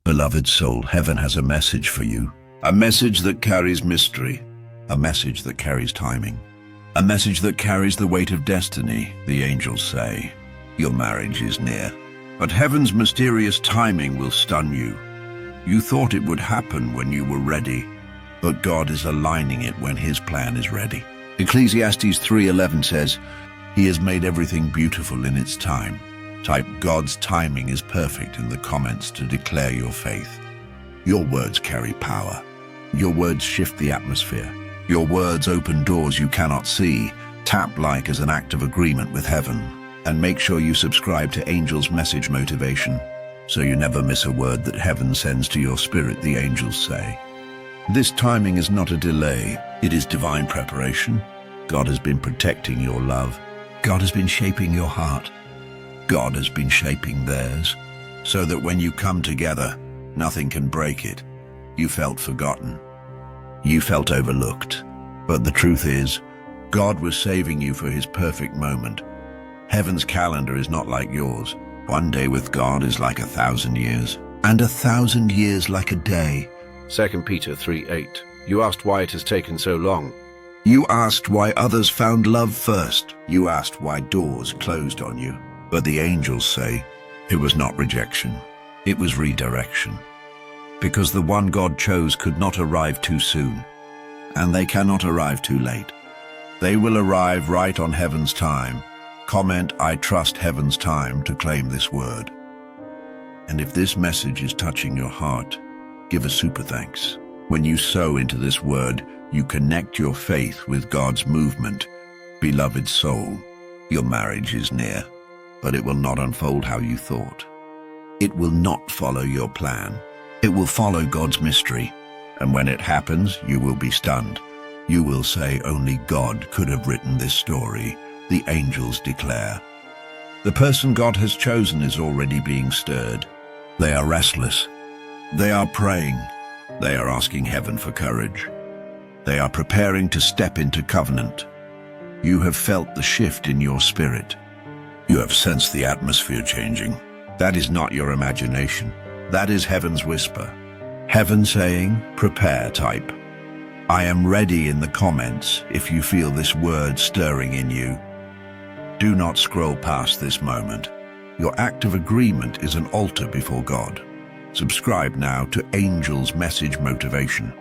Beloved soul, heaven has a message for you. A message that carries mystery. A message that carries timing. A message that carries the weight of destiny. The angels say, your marriage is near. But heaven's mysterious timing will stun you. You thought it would happen when you were ready, but God is aligning it when his plan is ready. Ecclesiastes 3:11 says, he has made everything beautiful in its time. Type God's timing is perfect in the comments to declare your faith. Your words carry power. Your words shift the atmosphere. Your words open doors you cannot see. Tap like as an act of agreement with heaven. And make sure you subscribe to Angel's Message Motivation so you never miss a word that heaven sends to your spirit, the angels say. This timing is not a delay. It is divine preparation. God has been protecting your love. God has been shaping your heart. God has been shaping theirs, so that when you come together, nothing can break it. You felt forgotten. You felt overlooked. But the truth is, God was saving you for his perfect moment. Heaven's calendar is not like yours. One day with God is like 1,000 years, and 1,000 years like a day. 2 Peter 3:8. You asked why it has taken so long. You asked why others found love first. You asked why doors closed on you. But the angels say, it was not rejection, it was redirection. Because the one God chose could not arrive too soon, and they cannot arrive too late. They will arrive right on heaven's time. Comment, I trust heaven's time to claim this word. And if this message is touching your heart, give a super thanks. When you sow into this word, you connect your faith with God's movement. Beloved soul, your marriage is near, but it will not unfold how you thought. It will not follow your plan. It will follow God's mystery. And when it happens, you will be stunned. You will say, only God could have written this story. The angels declare. The person God has chosen is already being stirred. They are restless. They are praying. They are asking heaven for courage. They are preparing to step into covenant. You have felt the shift in your spirit. You have sensed the atmosphere changing. That is not your imagination. That is heaven's whisper. Heaven saying, prepare. Type, I am ready in the comments if you feel this word stirring in you. Do not scroll past this moment. Your act of agreement is an altar before God. Subscribe now to Angel's Message Motivation,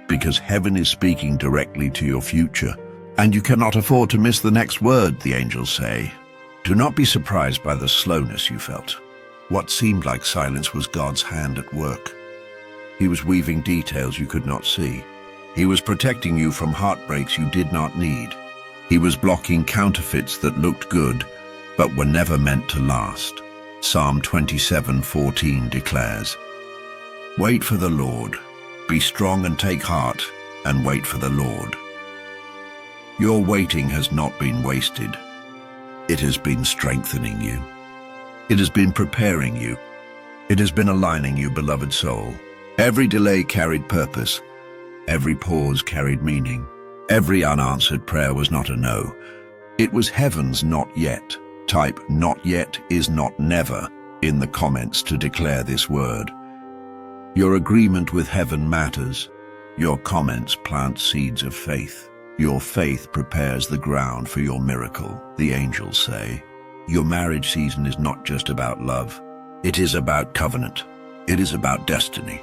because heaven is speaking directly to your future, and you cannot afford to miss the next word, the angels say. Do not be surprised by the slowness you felt. What seemed like silence was God's hand at work. He was weaving details you could not see. He was protecting you from heartbreaks you did not need. He was blocking counterfeits that looked good, but were never meant to last. Psalm 27:14 declares, wait for the Lord. Be strong and take heart, and wait for the Lord. Your waiting has not been wasted. It has been strengthening you. It has been preparing you. It has been aligning you, beloved soul. Every delay carried purpose. Every pause carried meaning. Every unanswered prayer was not a no. It was heaven's not yet. Type not yet is not never in the comments to declare this word. Your agreement with heaven matters. Your comments plant seeds of faith. Your faith prepares the ground for your miracle, the angels say. Your marriage season is not just about love. It is about covenant. It is about destiny.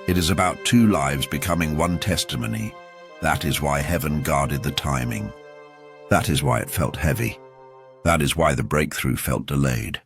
It is about two lives becoming one testimony. That is why heaven guarded the timing. That is why it felt heavy. That is why the breakthrough felt delayed.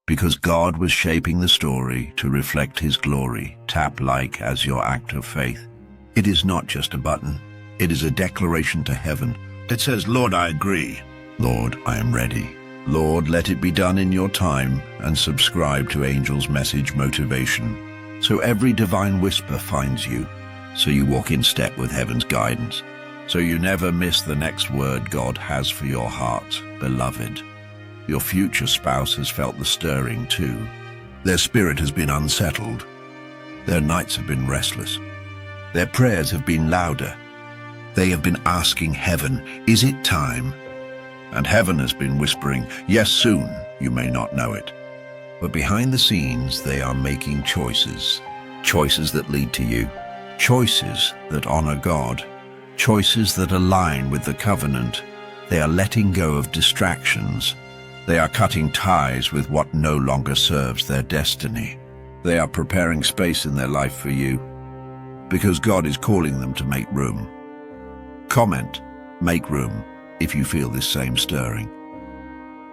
Because God was shaping the story to reflect his glory. Tap like as your act of faith. It is not just a button. It is a declaration to heaven. It says, Lord, I agree. Lord, I am ready. Lord, let it be done in your time, and subscribe to Angel's Message Motivation, so every divine whisper finds you, so you walk in step with heaven's guidance, so you never miss the next word God has for your heart, beloved. Your future spouse has felt the stirring too. Their spirit has been unsettled. Their nights have been restless. Their prayers have been louder. They have been asking heaven, is it time? And heaven has been whispering, yes, soon, you may not know it. But behind the scenes, they are making choices. Choices that lead to you. Choices that honor God. Choices that align with the covenant. They are letting go of distractions. They are cutting ties with what no longer serves their destiny. They are preparing space in their life for you, because God is calling them to make room. Comment, make room, if you feel this same stirring.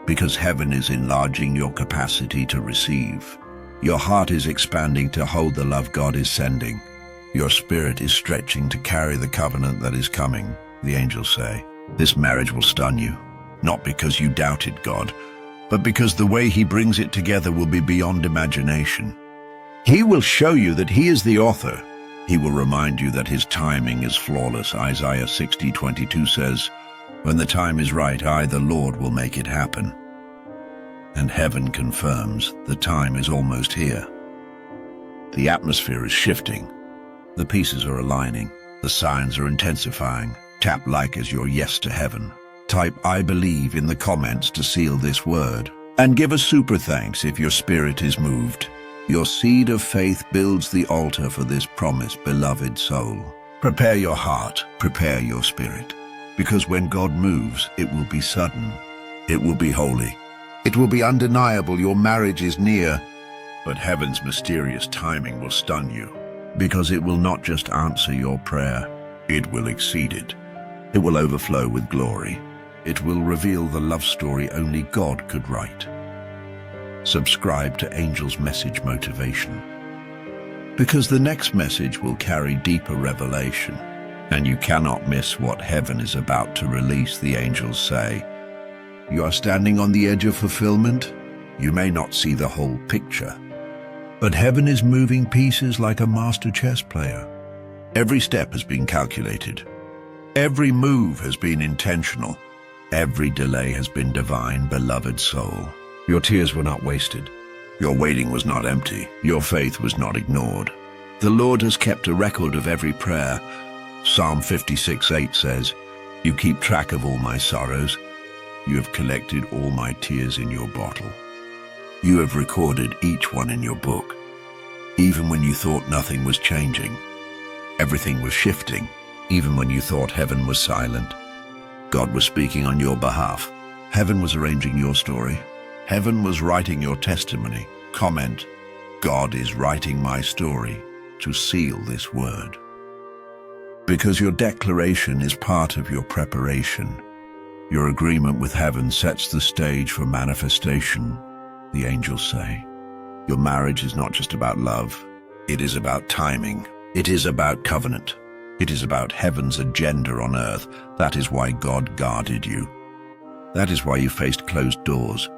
Because heaven is enlarging your capacity to receive. Your heart is expanding to hold the love God is sending. Your spirit is stretching to carry the covenant that is coming, the angels say. This marriage will stun you, not because you doubted God, but because the way He brings it together will be beyond imagination. He will show you that He is the author. He will remind you that His timing is flawless. Isaiah 60:22 says, "When the time is right, I, the Lord, will make it happen." And heaven confirms the time is almost here. The atmosphere is shifting. The pieces are aligning. The signs are intensifying. Tap like as your yes to heaven. Type "I believe" in the comments to seal this word. And give a super thanks if your spirit is moved. Your seed of faith builds the altar for this promise, beloved soul. Prepare your heart, prepare your spirit. Because when God moves, it will be sudden. It will be holy. It will be undeniable. Your marriage is near. But heaven's mysterious timing will stun you. Because it will not just answer your prayer, it will exceed it. It will overflow with glory. It will reveal the love story only God could write. Subscribe to Angel's Message Motivation, because the next message will carry deeper revelation, and you cannot miss what heaven is about to release, the angels say. You are standing on the edge of fulfillment. You may not see the whole picture, but heaven is moving pieces like a master chess player. Every step has been calculated. Every move has been intentional. Every delay has been divine, beloved soul. Your tears were not wasted. Your waiting was not empty. Your faith was not ignored. The Lord has kept a record of every prayer. Psalm 56:8 says, "You keep track of all my sorrows. You have collected all my tears in your bottle. You have recorded each one in your book." Even when you thought nothing was changing, everything was shifting. Even when you thought heaven was silent, God was speaking on your behalf. Heaven was arranging your story. Heaven was writing your testimony. Comment, "God is writing my story," to seal this word. Because your declaration is part of your preparation. Your agreement with heaven sets the stage for manifestation, the angels say. Your marriage is not just about love. It is about timing. It is about covenant. It is about heaven's agenda on earth. That is why God guarded you. That is why you faced closed doors.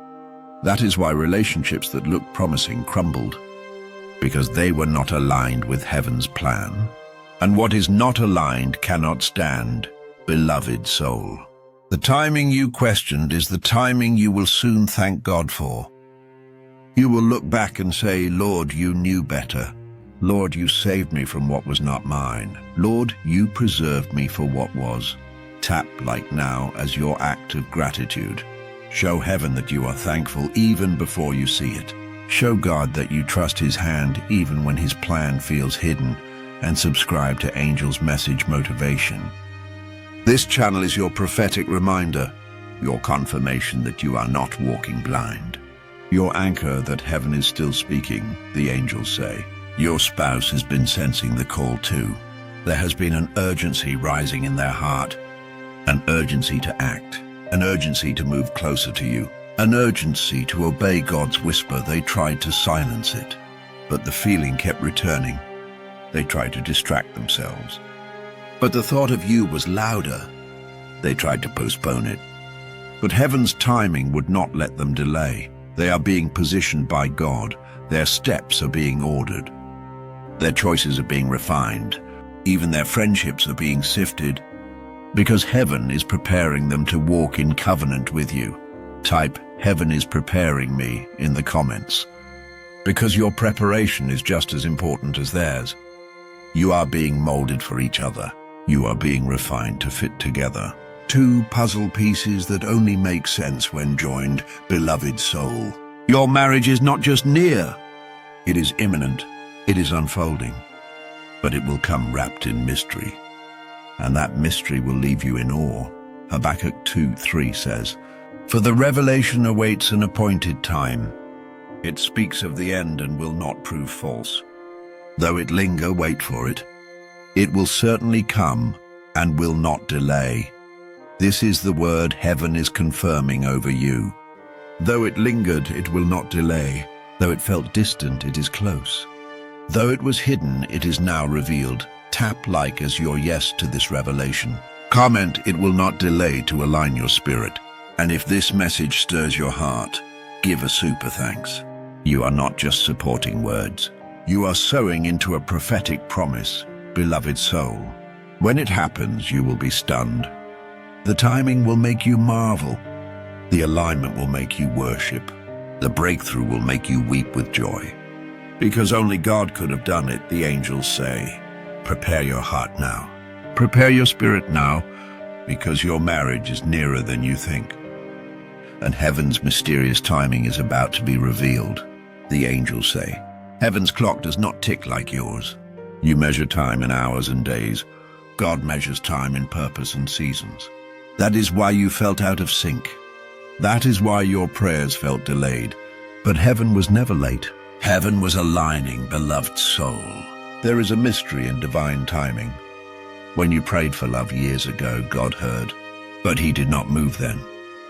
That is why relationships that looked promising crumbled, because they were not aligned with heaven's plan. And what is not aligned cannot stand, beloved soul. The timing you questioned is the timing you will soon thank God for. You will look back and say, "Lord, you knew better. Lord, you saved me from what was not mine. Lord, you preserved me for what was." Tap like now as your act of gratitude. Show heaven that you are thankful even before you see it. Show God that you trust His hand even when His plan feels hidden, and subscribe to Angel's Message Motivation. This channel is your prophetic reminder, your confirmation that you are not walking blind. Your anchor that heaven is still speaking, the angels say. Your spouse has been sensing the call too. There has been an urgency rising in their heart, an urgency to act, an urgency to move closer to you, an urgency to obey God's whisper. They tried to silence it, but the feeling kept returning. They tried to distract themselves, but the thought of you was louder. They tried to postpone it, but heaven's timing would not let them delay. They are being positioned by God. Their steps are being ordered. Their choices are being refined. Even their friendships are being sifted, because heaven is preparing them to walk in covenant with you. Type, "Heaven is preparing me," in the comments, because your preparation is just as important as theirs. You are being molded for each other. You are being refined to fit together. Two puzzle pieces that only make sense when joined, beloved soul. Your marriage is not just near. It is imminent. It is unfolding. But it will come wrapped in mystery. And that mystery will leave you in awe. Habakkuk 2:3 says, "For the revelation awaits an appointed time. It speaks of the end and will not prove false. Though it linger, wait for it. It will certainly come and will not delay." This is the word heaven is confirming over you. Though it lingered, it will not delay. Though it felt distant, it is close. Though it was hidden, it is now revealed. Tap like as your yes to this revelation. Comment, "It will not delay," to align your spirit. And if this message stirs your heart, give a super thanks. You are not just supporting words. You are sowing into a prophetic promise, beloved soul. When it happens, you will be stunned. The timing will make you marvel. The alignment will make you worship. The breakthrough will make you weep with joy. Because only God could have done it, the angels say. Prepare your heart now. Prepare your spirit now, because your marriage is nearer than you think. And heaven's mysterious timing is about to be revealed, the angels say. Heaven's clock does not tick like yours. You measure time in hours and days. God measures time in purpose and seasons. That is why you felt out of sync. That is why your prayers felt delayed. But heaven was never late. Heaven was aligning, beloved soul. There is a mystery in divine timing. When you prayed for love years ago, God heard. But he did not move then.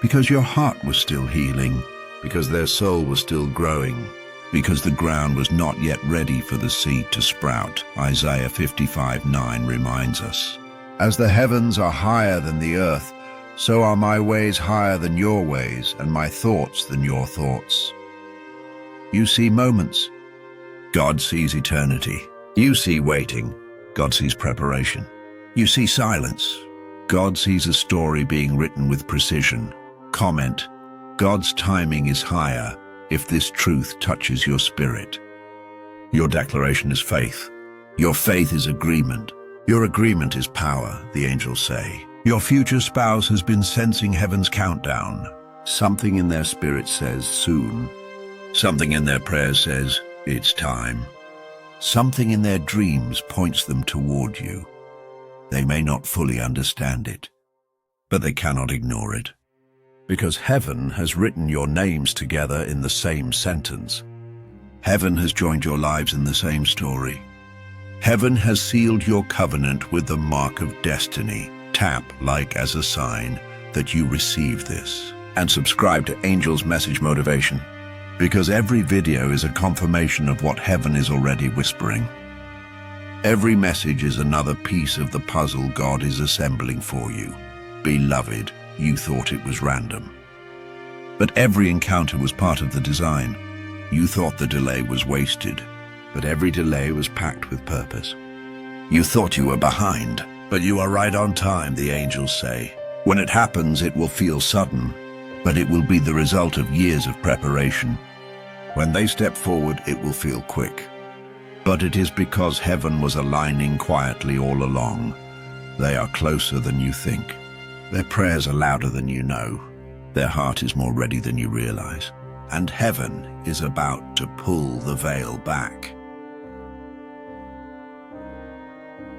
Because your heart was still healing. Because their soul was still growing. Because the ground was not yet ready for the seed to sprout. Isaiah 55:9 reminds us. As the heavens are higher than the earth, so are my ways higher than your ways, and my thoughts than your thoughts. You see moments. God sees eternity. You see waiting. God sees preparation. You see silence. God sees a story being written with precision. Comment, God's timing is higher if this truth touches your spirit. Your declaration is faith. Your faith is agreement. Your agreement is power, the angels say. Your future spouse has been sensing heaven's countdown. Something in their spirit says soon. Something in their prayer says it's time. Something in their dreams points them toward you. They may not fully understand it, but they cannot ignore it. Because heaven has written your names together in the same sentence. Heaven has joined your lives in the same story. Heaven has sealed your covenant with the mark of destiny. Tap like as a sign that you receive this. And subscribe to Angel's Message Motivation. Because every video is a confirmation of what heaven is already whispering. Every message is another piece of the puzzle God is assembling for you. Beloved, you thought it was random. But every encounter was part of the design. You thought the delay was wasted, but every delay was packed with purpose. You thought you were behind, but you are right on time, the angels say. When it happens, it will feel sudden, but it will be the result of years of preparation. When they step forward, it will feel quick. But it is because heaven was aligning quietly all along. They are closer than you think. Their prayers are louder than you know. Their heart is more ready than you realize. And heaven is about to pull the veil back.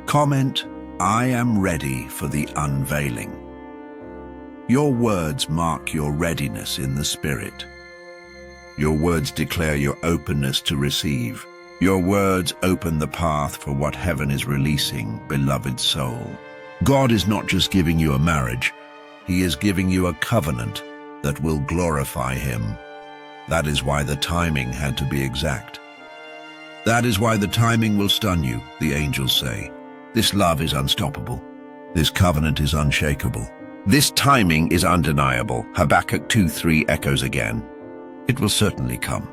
Comment, I am ready for the unveiling. Your words mark your readiness in the Spirit. Your words declare your openness to receive. Your words open the path for what heaven is releasing, beloved soul. God is not just giving you a marriage. He is giving you a covenant that will glorify him. That is why the timing had to be exact. That is why the timing will stun you, the angels say. This love is unstoppable. This covenant is unshakable. This timing is undeniable. Habakkuk 2:3 echoes again. It will certainly come.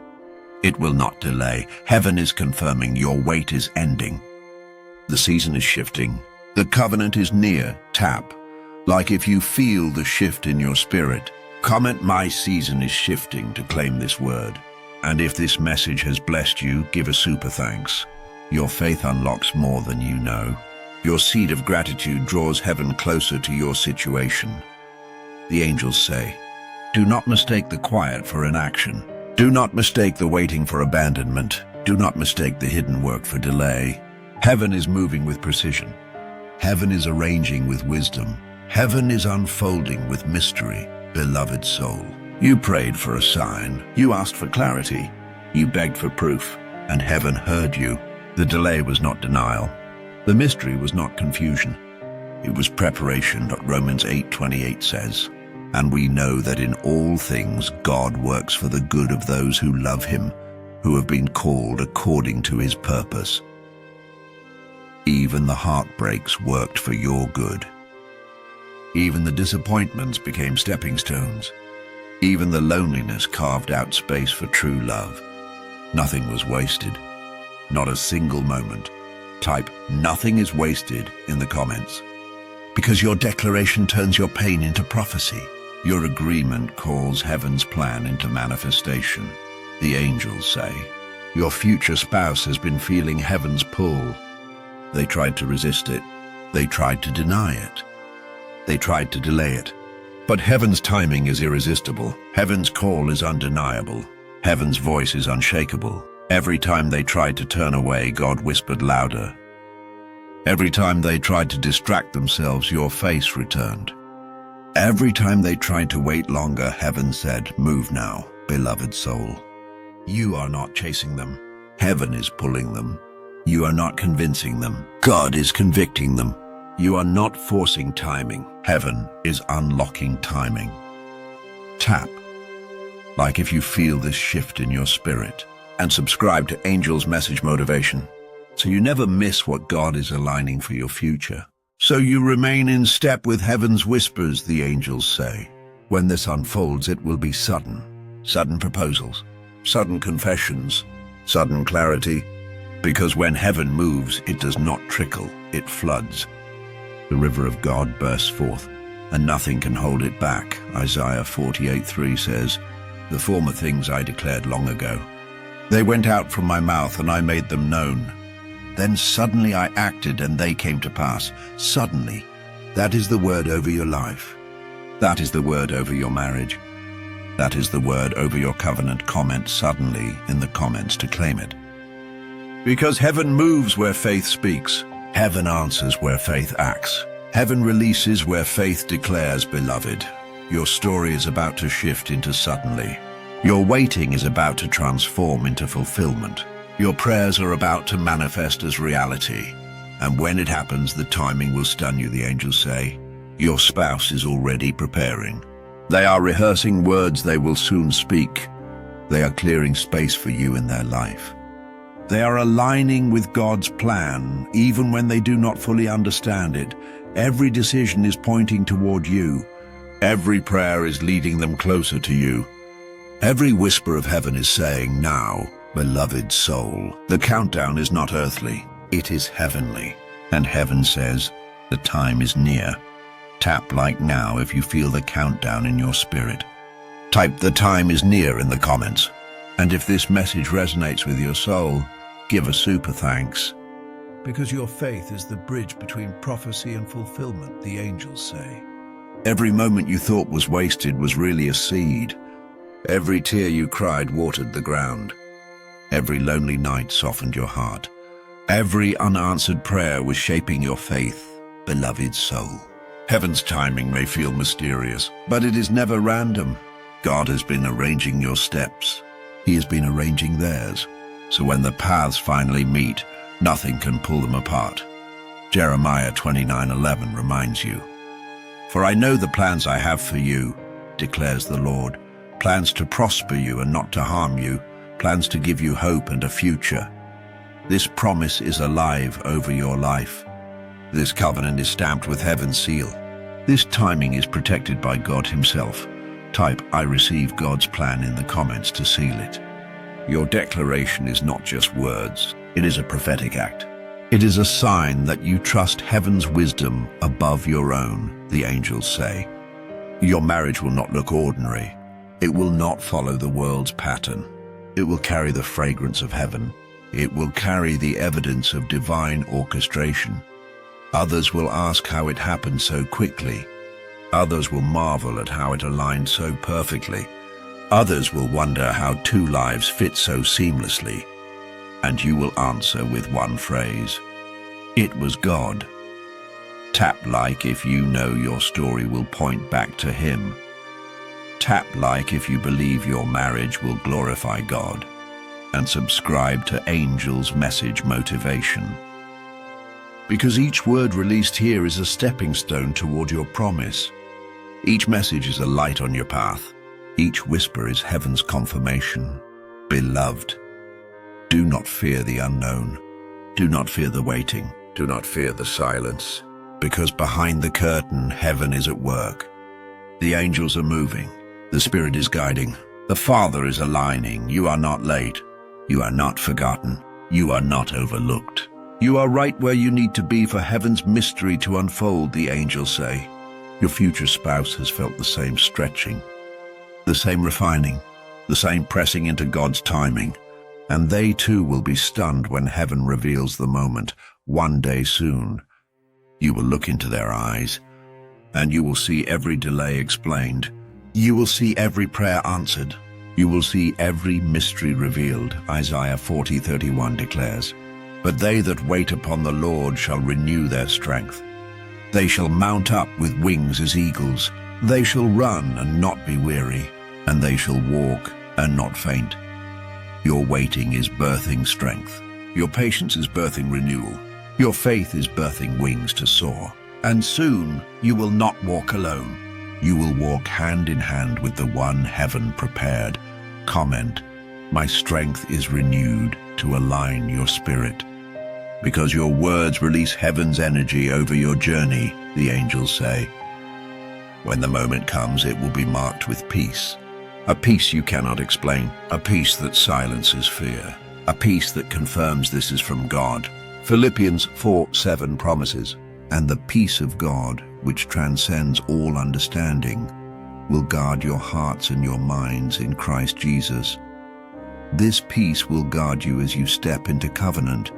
It will not delay. Heaven is confirming your wait is ending. The season is shifting. The covenant is near. Tap. Like if you feel the shift in your spirit. Comment, my season is shifting, to claim this word. And if this message has blessed you, give a super thanks. Your faith unlocks more than you know. Your seed of gratitude draws heaven closer to your situation. The angels say, do not mistake the quiet for inaction. Do not mistake the waiting for abandonment. Do not mistake the hidden work for delay. Heaven is moving with precision. Heaven is arranging with wisdom. Heaven is unfolding with mystery, beloved soul. You prayed for a sign. You asked for clarity. You begged for proof, and heaven heard you. The delay was not denial. The mystery was not confusion. It was preparation, what Romans 8:28 says. And we know that in all things God works for the good of those who love him, who have been called according to his purpose. Even the heartbreaks worked for your good. Even the disappointments became stepping stones. Even the loneliness carved out space for true love. Nothing was wasted. Not a single moment. Type "nothing is wasted" in the comments. Because your declaration turns your pain into prophecy. Your agreement calls heaven's plan into manifestation. The angels say, your future spouse has been feeling heaven's pull. They tried to resist it. They tried to deny it. They tried to delay it. But heaven's timing is irresistible. Heaven's call is undeniable. Heaven's voice is unshakable. Every time they tried to turn away, God whispered louder. Every time they tried to distract themselves, your face returned. Every time they tried to wait longer, heaven said, move now, beloved soul. You are not chasing them. Heaven is pulling them. You are not convincing them. God is convicting them. You are not forcing timing. Heaven is unlocking timing. Tap, like if you feel this shift in your spirit, and subscribe to Angel's Message Motivation, so you never miss what God is aligning for your future. So you remain in step with heaven's whispers, the angels say. When this unfolds, it will be sudden. Sudden proposals, sudden confessions, sudden clarity. Because when heaven moves, it does not trickle, it floods. The river of God bursts forth, and nothing can hold it back. Isaiah 48:3 says, the former things I declared long ago. They went out from my mouth, and I made them known. Then suddenly I acted, and they came to pass. Suddenly. That is the word over your life. That is the word over your marriage. That is the word over your covenant. Comment suddenly in the comments to claim it. Because heaven moves where faith speaks. Heaven answers where faith acts. Heaven releases where faith declares, beloved. Your story is about to shift into suddenly. Your waiting is about to transform into fulfillment. Your prayers are about to manifest as reality. And when it happens, the timing will stun you, the angels say. Your spouse is already preparing. They are rehearsing words they will soon speak. They are clearing space for you in their life. They are aligning with God's plan, even when they do not fully understand it. Every decision is pointing toward you. Every prayer is leading them closer to you. Every whisper of heaven is saying, now, beloved soul. The countdown is not earthly, it is heavenly. And heaven says, the time is near. Tap like now if you feel the countdown in your spirit. Type the time is near in the comments. And if this message resonates with your soul, give a super thanks. Because your faith is the bridge between prophecy and fulfillment, the angels say. Every moment you thought was wasted was really a seed. Every tear you cried watered the ground. Every lonely night softened your heart. Every unanswered prayer was shaping your faith, beloved soul. Heaven's timing may feel mysterious, but it is never random. God has been arranging your steps. He has been arranging theirs. So when the paths finally meet, nothing can pull them apart. Jeremiah 29:11 reminds you, for I know the plans I have for you, declares the Lord, plans to prosper you and not to harm you, plans to give you hope and a future. This promise is alive over your life. This covenant is stamped with heaven's seal. This timing is protected by God himself. Type I receive God's plan in the comments to seal it. Your declaration is not just words, it is a prophetic act. It is a sign that you trust heaven's wisdom above your own, the angels say. Your marriage will not look ordinary. It will not follow the world's pattern. It will carry the fragrance of heaven. It will carry the evidence of divine orchestration. Others will ask how it happened so quickly. Others will marvel at how it aligned so perfectly. Others will wonder how two lives fit so seamlessly, and you will answer with one phrase: it was God. Tap like if you know your story will point back to Him. Tap like if you believe your marriage will glorify God. And subscribe to Angel's Message Motivation. Because each word released here is a stepping stone toward your promise. Each message is a light on your path. Each whisper is heaven's confirmation. Beloved, do not fear the unknown. Do not fear the waiting. Do not fear the silence. Because behind the curtain, heaven is at work. The angels are moving. The Spirit is guiding. The Father is aligning. You are not late. You are not forgotten. You are not overlooked. You are right where you need to be for heaven's mystery to unfold, the angels say. Your future spouse has felt the same stretching, the same refining, the same pressing into God's timing. And they too will be stunned when heaven reveals the moment, one day soon. You will look into their eyes, and you will see every delay explained. You will see every prayer answered. You will see every mystery revealed, Isaiah 40:31 declares. But they that wait upon the Lord shall renew their strength. They shall mount up with wings as eagles. They shall run and not be weary, and they shall walk and not faint. Your waiting is birthing strength. Your patience is birthing renewal. Your faith is birthing wings to soar. And soon you will not walk alone. You will walk hand in hand with the one heaven prepared. Comment, my strength is renewed to align your spirit. Because your words release heaven's energy over your journey, the angels say. When the moment comes, it will be marked with peace. A peace you cannot explain. A peace that silences fear. A peace that confirms this is from God. Philippians 4:7 promises, and the peace of God, which transcends all understanding, will guard your hearts and your minds in Christ Jesus. This peace will guard you as you step into covenant.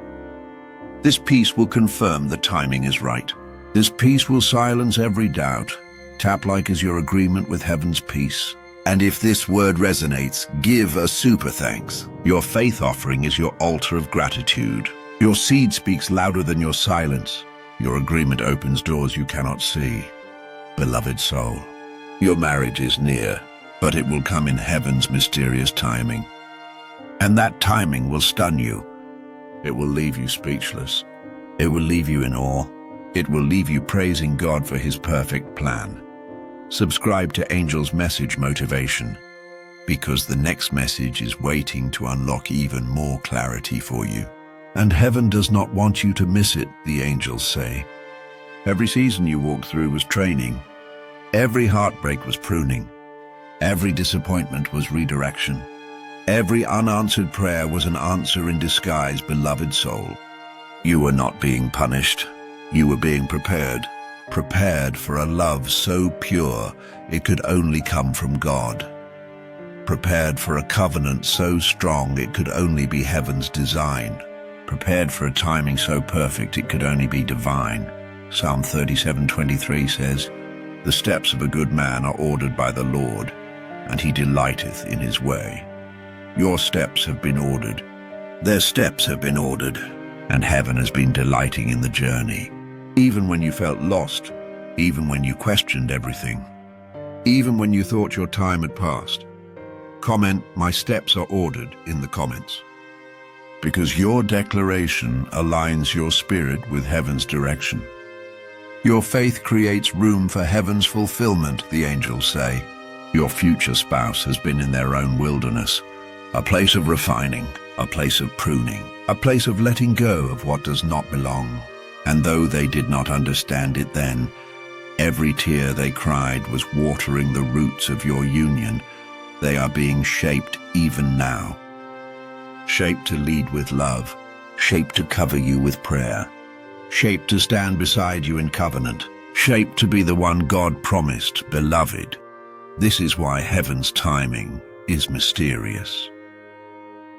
This peace will confirm the timing is right. This peace will silence every doubt. Tap like is your agreement with heaven's peace. And if this word resonates, give a super thanks. Your faith offering is your altar of gratitude. Your seed speaks louder than your silence. Your agreement opens doors you cannot see. Beloved soul, your marriage is near, but it will come in heaven's mysterious timing. And that timing will stun you. It will leave you speechless. It will leave you in awe. It will leave you praising God for His perfect plan. Subscribe to Angel's Message Motivation, because the next message is waiting to unlock even more clarity for you. And heaven does not want you to miss it, the angels say. Every season you walked through was training. Every heartbreak was pruning. Every disappointment was redirection. Every unanswered prayer was an answer in disguise, beloved soul. You were not being punished. You were being prepared. Prepared for a love so pure it could only come from God. Prepared for a covenant so strong it could only be heaven's design. Prepared for a timing so perfect it could only be divine. Psalm 37:23 says, "The steps of a good man are ordered by the Lord, and He delighteth in His way." Your steps have been ordered. Their steps have been ordered, and heaven has been delighting in the journey. Even when you felt lost, even when you questioned everything, even when you thought your time had passed. Comment, "My steps are ordered," in the comments. Because your declaration aligns your spirit with heaven's direction. Your faith creates room for heaven's fulfillment, the angels say. Your future spouse has been in their own wilderness, a place of refining, a place of pruning, a place of letting go of what does not belong. And though they did not understand it then, every tear they cried was watering the roots of your union. They are being shaped even now. Shaped to lead with love, shaped to cover you with prayer, shaped to stand beside you in covenant, shaped to be the one God promised, beloved. This is why heaven's timing is mysterious.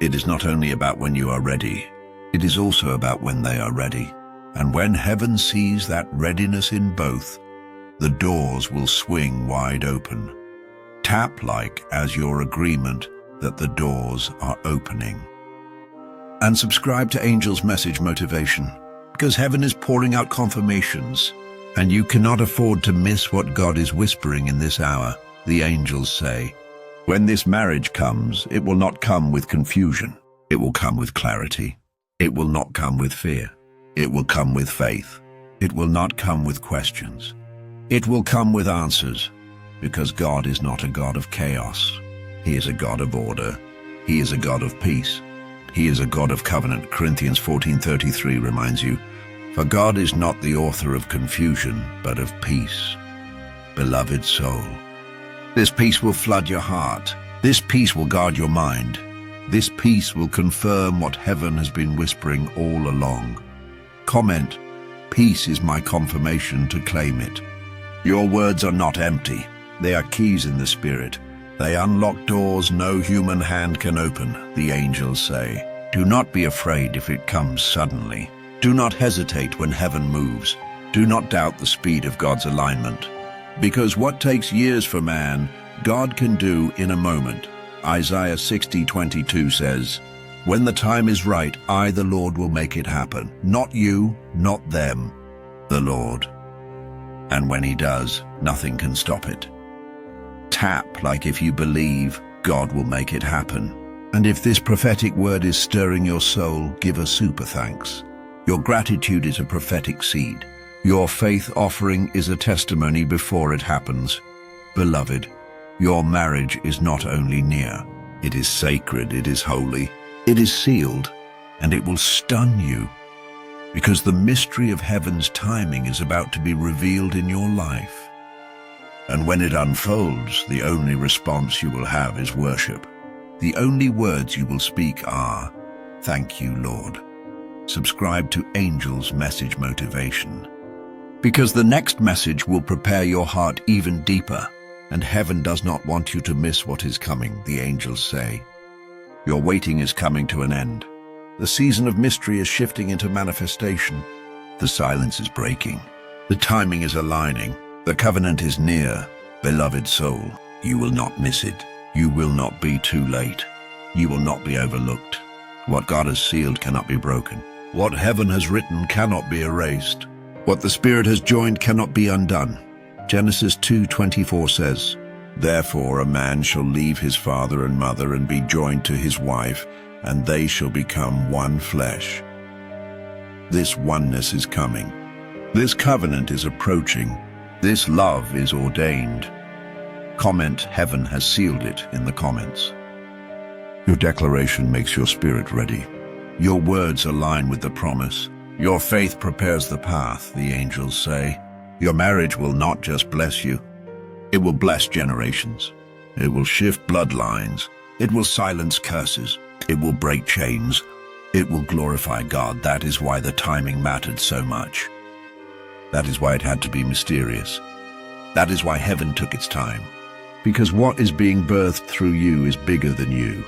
It is not only about when you are ready, it is also about when they are ready. And when heaven sees that readiness in both, the doors will swing wide open. Tap like as your agreement that the doors are opening. And subscribe to Angel's Message Motivation, because heaven is pouring out confirmations, and you cannot afford to miss what God is whispering in this hour. The angels say, when this marriage comes, it will not come with confusion. It will come with clarity. It will not come with fear. It will come with faith. It will not come with questions. It will come with answers, because God is not a God of chaos. He is a God of order. He is a God of peace. He is a God of covenant. Corinthians 14:33 reminds you, for God is not the author of confusion, but of peace. Beloved soul, this peace will flood your heart. This peace will guard your mind. This peace will confirm what heaven has been whispering all along. Comment, peace is my confirmation to claim it. Your words are not empty. They are keys in the Spirit. They unlock doors no human hand can open, the angels say. Do not be afraid if it comes suddenly. Do not hesitate when heaven moves. Do not doubt the speed of God's alignment. Because what takes years for man, God can do in a moment. Isaiah 60:22 says, when the time is right, I, the Lord, will make it happen. Not you, not them, the Lord. And when he does, nothing can stop it. Tap like if you believe God will make it happen. And if this prophetic word is stirring your soul, give a super thanks. Your gratitude is a prophetic seed. Your faith offering is a testimony before it happens. Beloved, your marriage is not only near, it is sacred, it is holy, it is sealed, and it will stun you, because the mystery of heaven's timing is about to be revealed in your life. And when it unfolds, the only response you will have is worship. The only words you will speak are, thank you, Lord. Subscribe to Angel's Message Motivation, because the next message will prepare your heart even deeper, and heaven does not want you to miss what is coming, the angels say. Your waiting is coming to an end. The season of mystery is shifting into manifestation. The silence is breaking. The timing is aligning. The covenant is near. Beloved soul, you will not miss it. You will not be too late. You will not be overlooked. What God has sealed cannot be broken. What heaven has written cannot be erased. What the Spirit has joined cannot be undone. Genesis 2:24 says, therefore a man shall leave his father and mother and be joined to his wife, and they shall become one flesh. This oneness is coming. This covenant is approaching. This love is ordained. Comment, heaven has sealed it in the comments. Your declaration makes your spirit ready. Your words align with the promise. Your faith prepares the path, the angels say. Your marriage will not just bless you. It will bless generations. It will shift bloodlines. It will silence curses. It will break chains. It will glorify God. That is why the timing mattered so much. That is why it had to be mysterious. That is why heaven took its time. Because what is being birthed through you is bigger than you.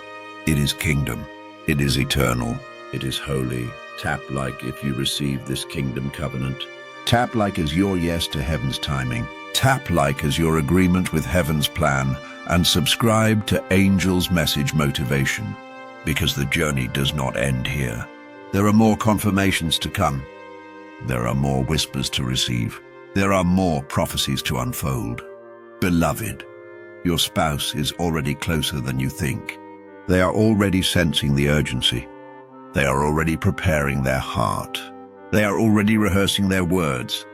It is kingdom. It is eternal. It is holy. Tap like if you receive this kingdom covenant. Tap like as your yes to heaven's timing. Tap like as your agreement with heaven's plan, and subscribe to Angel's Message Motivation, because the journey does not end here. There are more confirmations to come. There are more whispers to receive. There are more prophecies to unfold. Beloved, your spouse is already closer than you think. They are already sensing the urgency. They are already preparing their heart. They are already rehearsing their words.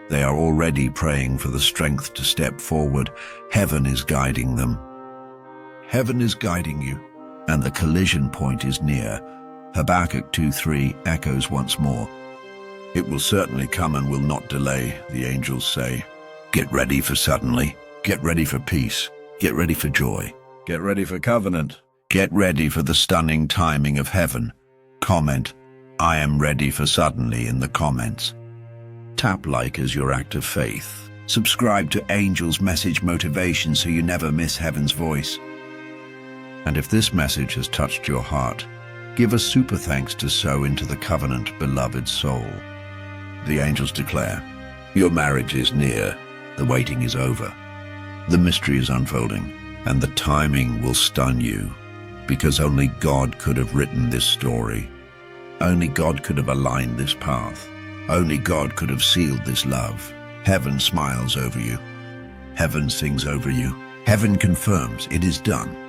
They are already praying for the strength to step forward. Heaven is guiding them. Heaven is guiding you, and the collision point is near. Habakkuk 2:3 echoes once more. It will certainly come and will not delay, the angels say. Get ready for suddenly. Get ready for peace. Get ready for joy. Get ready for covenant. Get ready for the stunning timing of heaven. Comment, I am ready for suddenly in the comments. Tap like as your act of faith. Subscribe to Angel's Message Motivation so you never miss heaven's voice. And if this message has touched your heart, give a super thanks to sow into the covenant, beloved soul. The angels declare, your marriage is near, the waiting is over, the mystery is unfolding, And the timing will stun you, because only God could have written this story. Only God could have aligned this path. Only God could have sealed this love. Heaven smiles over you. Heaven sings over you. Heaven confirms it is done.